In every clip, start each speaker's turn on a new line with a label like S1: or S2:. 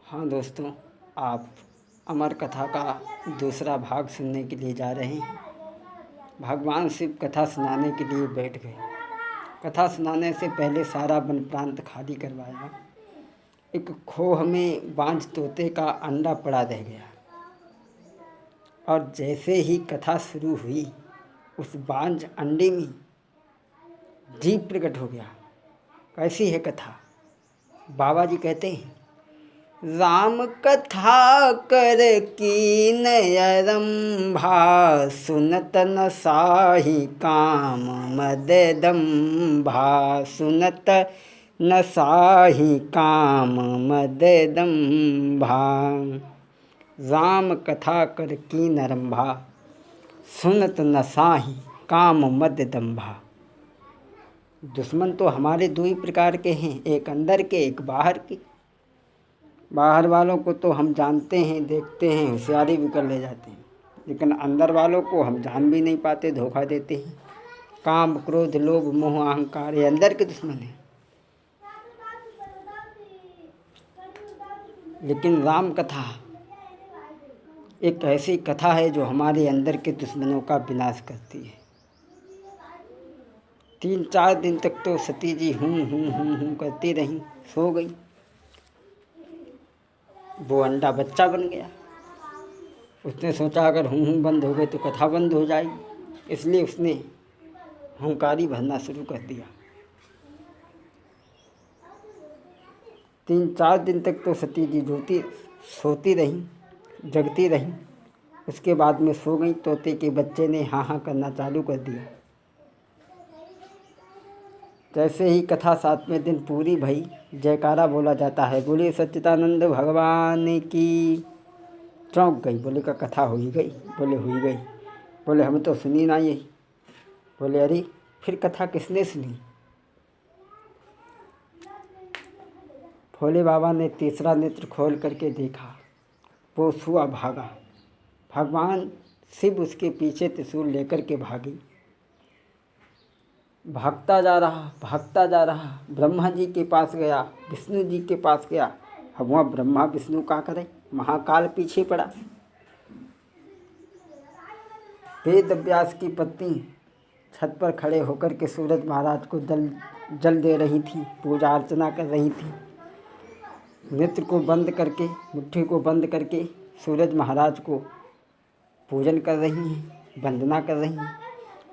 S1: हाँ दोस्तों, आप अमर कथा का दूसरा भाग सुनने के लिए जा रहे हैं। भगवान शिव कथा सुनाने के लिए बैठ गए। कथा सुनाने से पहले सारा वन प्रांत खाली करवाया। एक खोह में बांझ तोते का अंडा पड़ा रह गया और जैसे ही कथा शुरू हुई उस बांझ अंडे में जीव प्रकट हो गया। कैसी है कथा? बाबा जी कहते हैं, राम कथा कर कीन आरंभा, सुनत न साहि काम मद दंभा, सुनत न साहि काम मद दंभा। राम कथा कर कीन आरंभा, सुनत न साहि काम मद दंभा। दुश्मन तो हमारे दो ही प्रकार के हैं, एक अंदर के, एक बाहर के। बाहर वालों को तो हम जानते हैं, देखते हैं, होशियारी भी कर ले जाते हैं, लेकिन अंदर वालों को हम जान भी नहीं पाते, धोखा देते हैं। काम, क्रोध, लोभ, मोह, अहंकार, ये अंदर के दुश्मन हैं। लेकिन राम कथा एक ऐसी कथा है जो हमारे अंदर के दुश्मनों का विनाश करती है। 3-4 दिन तक तो सती जी हूँ करती रहीं, सो गई। वो अंडा बच्चा बन गया। उसने सोचा अगर हूँ बंद हो गई तो कथा बंद हो जाएगी, इसलिए उसने हुंकारी भरना शुरू कर दिया। 3-4 दिन तक तो सती जी सोती रहीं, जगती रहीं। उसके बाद में सो गई। तोते के बच्चे ने हाँ करना चालू कर दिया। जैसे ही कथा 7वें दिन पूरी भई, जयकारा बोला जाता है, बोले सच्चिदानंद भगवान की। चौंक गई। बोले का कथा हो ही गई? बोले हुई गई। बोले हमें तो सुनी ना यही। बोले अरे फिर कथा किसने सुनी? भोले बाबा ने तीसरा नेत्र खोल करके देखा। वो सुआ भागा। भगवान शिव उसके पीछे त्रिशूल लेकर के भागी। भागता जा रहा। ब्रह्मा जी के पास गया, विष्णु जी के पास गया। अब वहाँ ब्रह्मा विष्णु क्या करे? महाकाल पीछे पड़ा। वेद व्यास की पत्नी छत पर खड़े होकर के सूरज महाराज को जल दे रही थी, पूजा अर्चना कर रही थी। नेत्र को बंद करके, मुट्ठी को बंद करके सूरज महाराज को पूजन कर रही हैं, वंदना कर रही हैं।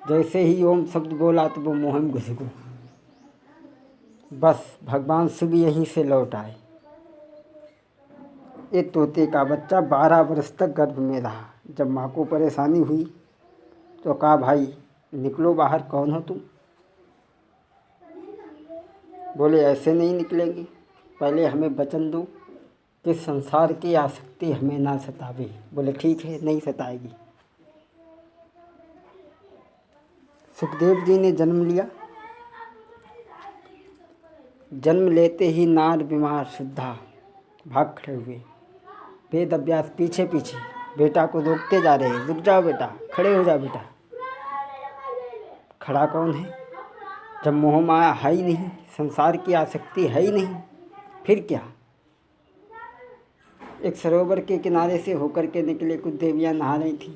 S1: जैसे ही ओम शब्द बोला तो वो मुँह में घुस गई। बस भगवान शिव यहीं से लौट आए। ये तोते का बच्चा 12 वर्ष तक गर्भ में रहा। जब माँ को परेशानी हुई तो कहा, भाई निकलो बाहर, कौन हो तुम? बोले ऐसे नहीं निकलेंगे, पहले हमें वचन दो कि संसार की आसक्ति हमें ना सतावे। बोले ठीक है, नहीं सताएगी। सुखदेव जी ने जन्म लिया। जन्म लेते ही नार बीमार शुद्धा भाग खड़े हुए। वेद अभ्यास पीछे बेटा को रोकते जा रहे हैं, रुक जाओ बेटा, खड़े हो जाओ बेटा। खड़ा कौन है जब मोह माया है ही नहीं, संसार की आसक्ति है ही नहीं, फिर क्या? एक सरोवर के किनारे से होकर के निकले, कुछ देवियां नहा रही थीं।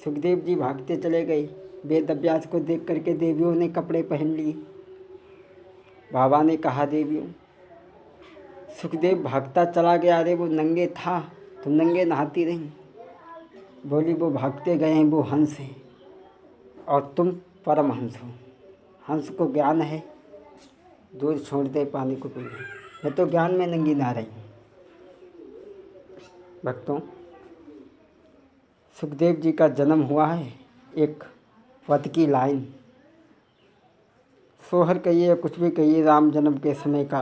S1: सुखदेव जी भागते चले गए। वेद अभ्यास को देख करके देवियों ने कपड़े पहन लिए। बाबा ने कहा, देवियों, सुखदेव भागता चला गया, अरे वो नंगे था, तुम नंगे नहाती रहीं। बोली वो भागते गए हैं, वो हंस हैं और तुम परमहंस हो। हंस को ज्ञान है, दूध छोड़ दे पानी को पी ले। मैं तो ज्ञान में नंगी नहा रही हूँ। भक्तों, सुखदेव जी का जन्म हुआ है एक पद की लाइन। सोहर कहिए या कुछ भी कहिए, राम जन्म के समय का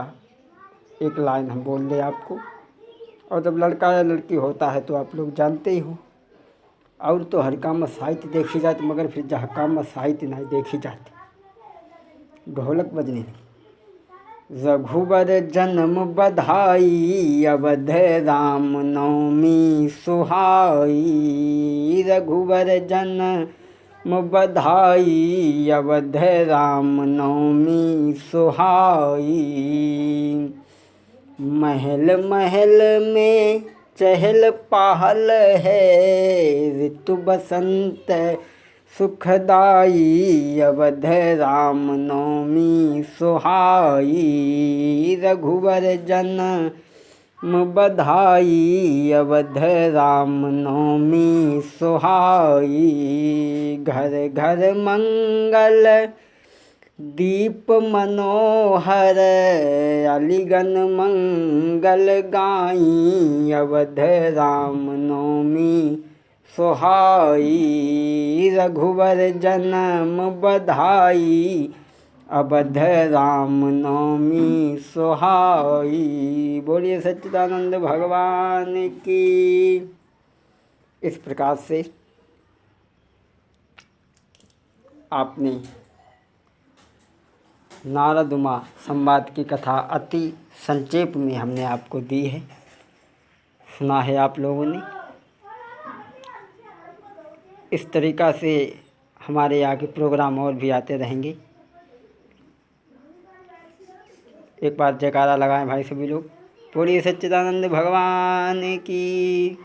S1: एक लाइन हम बोल दें आपको। और जब लड़का या लड़की होता है तो आप लोग जानते ही हो। और तो हर काम साहित्य देखी जाती, मगर फिर जहाँ काम साहित्य नहीं देखी जाती। ढोलक बजने लगी। रघुबर जन्म बधाई, अवध राम नवमी सुहाई। रघुबर जन्म बधाई, अवध राम नवमी सुहाई। महल महल में चहल पहल है, ऋतु बसंत सुखदाई, अवध राम नवमी सुहाई, रघुवर जन्म बधाई, अवध राम नवमी सुहाई। घर घर मंगल दीप मनोहर, अलिगन मंगल गाई, अवध राम नवमी सुहाई, रघुवर जन्म बधाई, अवध राम नवमी सुहाई। बोलिए सच्चिदानंद भगवान की। इस प्रकार से आपने नारद उमा संवाद की कथा अति संक्षेप में हमने आपको दी है, सुना है आप लोगों ने। इस तरीक़ा से हमारे आगे प्रोग्राम और भी आते रहेंगे। एक बार जयकारा लगाएं भाई सभी लोग। बोलिए सच्चिदानंद भगवान की।